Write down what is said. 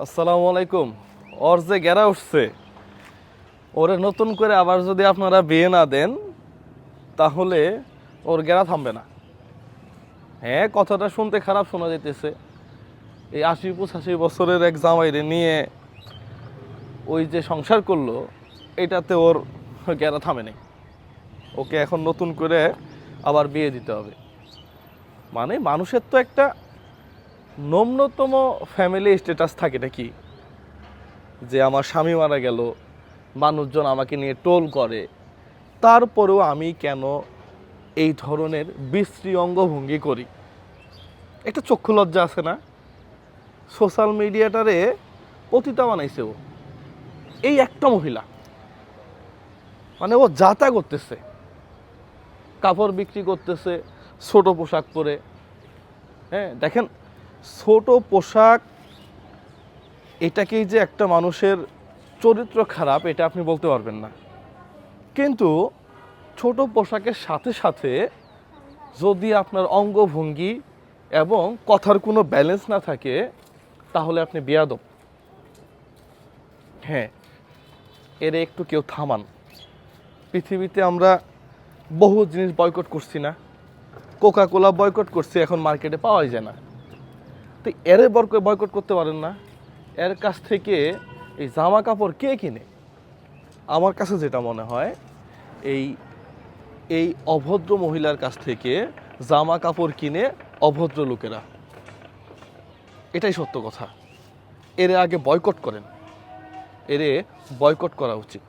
আসসালামু আলাইকুম। ওর যে গেরা উঠছে, ওরে নতুন করে আবার যদি আপনারা বিয়ে না দেন তাহলে ওর গেরা থামবে না। হ্যাঁ, কথাটা শুনতে খারাপ শোনা যেতেছে। এই ৮০-৮৫ বছরের এক জামাইরে নিয়ে ওই যে সংসার করলো, এটাতে ওর গেরা থামে নাই। ওকে এখন নতুন করে আবার বিয়ে দিতে হবে। মানে মানুষের তো একটা ন্যূনতম ফ্যামিলি স্ট্যাটাস থাকে নাকি, যে আমার স্বামী মারা গেল, মানুষজন আমাকে নিয়ে টোল করে, তারপরেও আমি কেন এই ধরনের বিশ্রী অঙ্গভঙ্গি করি? একটা চক্ষু লজ্জা আছে না? সোশ্যাল মিডিয়াটারে পতিতা বানাইছে ও, এই একটা মহিলা। মানে ও যাতা করতেছে, কাপড় বিক্রি করতেছে ছোট পোশাক পরে। হ্যাঁ দেখেন, ছোট পোশাক এটাকেই যে একটা মানুষের চরিত্র খারাপ এটা আপনি বলতে পারবেন না। কিন্তু ছোট পোশাকের সাথে সাথে যদি আপনার অঙ্গভঙ্গি এবং কথার কোনো ব্যালেন্স না থাকে তাহলে আপনি বেয়াদব। হ্যাঁ, এর একটু কেউ থামান। পৃথিবীতে আমরা বহু জিনিস বয়কট করছি না? কোকা কোলা বয়কট করছি, এখন মার্কেটে পাওয়াই যায় না। তো এর বয়কট করতে পারেন না? এর কাছ থেকে এই জামা কাপড় কে কিনে? আমার কাছে যেটা মনে হয়, এই এই অভদ্র মহিলার কাছ থেকে জামা কাপড় কিনে অভদ্র লোকেরা। এটাই সত্য কথা। এর আগে বয়কট করেন, এরে বয়কট করা উচিত।